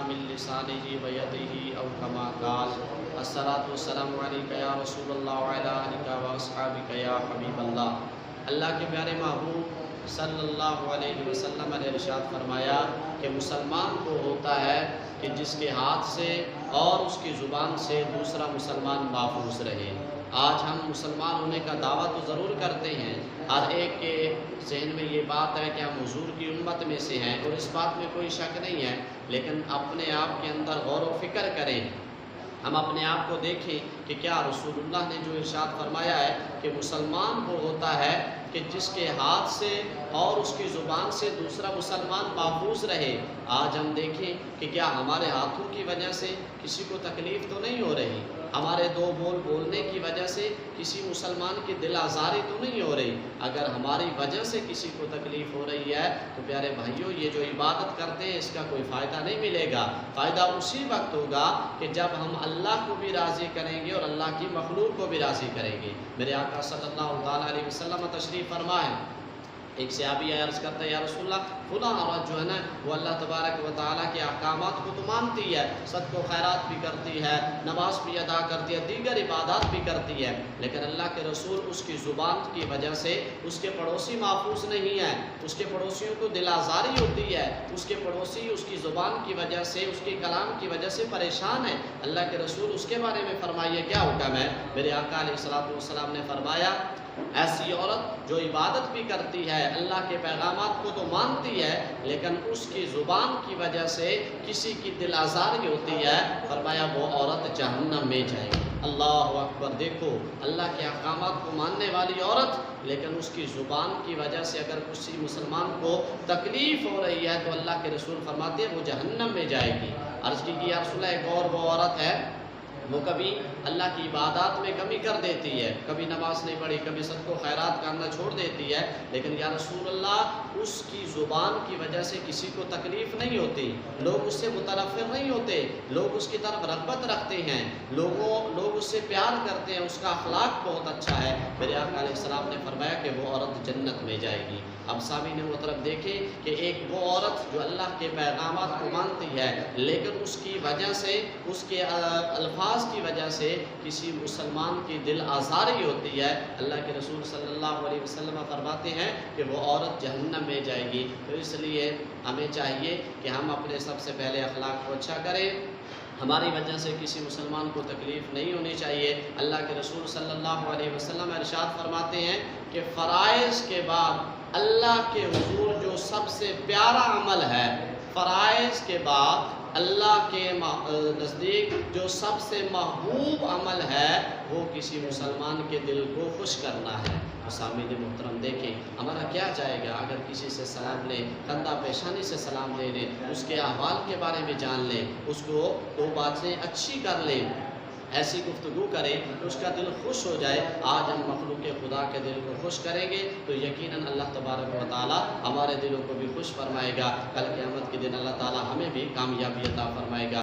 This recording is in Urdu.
من لسانه ويده أو كما قال الصلاة والسلام عليك يا رسول الله وعلى آلك وأصحابك يا حبيب اللہ۔ اللہ کے پیارے محبوب صلی اللہ علیہ وسلم نے ارشاد فرمایا کہ مسلمان کو ہوتا ہے کہ جس کے ہاتھ سے اور اس کی زبان سے دوسرا مسلمان محفوظ رہے۔ آج ہم مسلمان ہونے کا دعویٰ تو ضرور کرتے ہیں، ہر ایک کے ذہن میں یہ بات ہے کہ ہم حضور کی امت میں سے ہیں اور اس بات میں کوئی شک نہیں ہے، لیکن اپنے آپ کے اندر غور و فکر کریں، ہم اپنے آپ کو دیکھیں کہ کیا رسول اللہ نے جو ارشاد فرمایا ہے کہ مسلمان وہ ہوتا ہے کہ جس کے ہاتھ سے اور اس کی زبان سے دوسرا مسلمان محفوظ رہے۔ آج ہم دیکھیں کہ کیا ہمارے ہاتھوں کی وجہ سے کسی کو تکلیف تو نہیں ہو رہی، ہمارے دو بول بولنے کی وجہ سے کسی مسلمان کی دل آزاری تو نہیں ہو رہی۔ اگر ہماری وجہ سے کسی کو تکلیف ہو رہی ہے تو پیارے بھائیوں، یہ جو عبادت کرتے ہیں اس کا کوئی فائدہ نہیں ملے گا۔ فائدہ اسی وقت ہوگا کہ جب ہم اللہ کو بھی راضی کریں گے اور اللہ کی مخلوق کو بھی راضی کریں گے۔ میرے آقا صلی اللہ تعالیٰ علیہ وسلم تشریف فرما ہے، ایک صحابی عرض کرتا ہے یا رسول اللہ فلاں عورت جو ہے نا وہ اللہ تبارک و تعالیٰ کے احکامات کو تو مانتی ہے، صدقہ و خیرات بھی کرتی ہے، نماز بھی ادا کرتی ہے، دیگر عبادات بھی کرتی ہے، لیکن اللہ کے رسول اس کی زبان کی وجہ سے اس کے پڑوسی محفوظ نہیں ہیں، اس کے پڑوسیوں کو دل آزاری ہوتی ہے، اس کے پڑوسی اس کی زبان کی وجہ سے، اس کے کلام کی وجہ سے پریشان ہے۔ اللہ کے رسول اس کے بارے میں فرمائیے کیا حکم ہے؟ میرے آقا علیہ الصلوۃ والسلام نے فرمایا ایسی عورت جو عبادت بھی کرتی ہے، اللہ کے پیغامات کو تو مانتی ہے، لیکن اس کی زبان کی وجہ سے کسی کی دل آزاری ہوتی ہے، فرمایا وہ عورت جہنم میں جائے گی۔ اللہ اکبر! دیکھو، اللہ کے احکامات کو ماننے والی عورت، لیکن اس کی زبان کی وجہ سے اگر کسی مسلمان کو تکلیف ہو رہی ہے تو اللہ کے رسول فرماتے ہیں وہ جہنم میں جائے گی۔ عرض کی یا رسول اللہ، ایک اور وہ عورت ہے وہ کبھی اللہ کی عبادات میں کمی کر دیتی ہے، کبھی نماز نہیں پڑھی، کبھی صدقہ و خیرات کرنا چھوڑ دیتی ہے، لیکن یا رسول اللہ اس کی زبان کی وجہ سے کسی کو تکلیف نہیں ہوتی، لوگ اس سے متنفر نہیں ہوتے، لوگ اس کی طرف رغبت رکھتے ہیں، لوگ اس سے پیار کرتے ہیں، اس کا اخلاق بہت اچھا ہے۔ میرے آقا علیہ السلام نے فرمایا کہ وہ عورت جنت میں جائے گی۔ اب سامعین محترم دیکھیں کہ ایک وہ عورت جو اللہ کے پیغامات کو مانتی ہے، لیکن اس کی وجہ سے، اس کے الفاظ کی وجہ سے کسی مسلمان کی دل آزاری ہوتی ہے، اللہ کے رسول صلی اللہ علیہ وسلم فرماتے ہیں کہ وہ عورت جہنم میں جائے گی۔ تو اس لیے ہمیں چاہیے کہ ہم اپنے سب سے پہلے اخلاق کو اچھا کریں، ہماری وجہ سے کسی مسلمان کو تکلیف نہیں ہونی چاہیے۔ اللہ کے رسول صلی اللہ علیہ وسلم ارشاد فرماتے ہیں کہ فرائض کے بعد اللہ کے حضور جو سب سے پیارا عمل ہے، فرائض کے بعد اللہ کے نزدیک جو سب سے محبوب عمل ہے وہ کسی مسلمان کے دل کو خوش کرنا ہے۔ تو سامعین محترم دیکھیں ہمارا کیا جائے گا اگر کسی سے سلام لیں، کندھا پیشانی سے سلام لے لیں، اس کے احوال کے بارے میں جان لیں، اس کو دو باتیں اچھی کر لیں، ایسی گفتگو کریں کہ اس کا دل خوش ہو جائے۔ آج ہم مخلوق خدا کے دل کو خوش کریں گے تو یقیناً اللہ تبارک و تعالیٰ ہمارے دلوں کو بھی خوش فرمائے گا۔ کل قیامت کے دن اللہ تعالیٰ ہمیں بھی کامیابی عطا فرمائے گا۔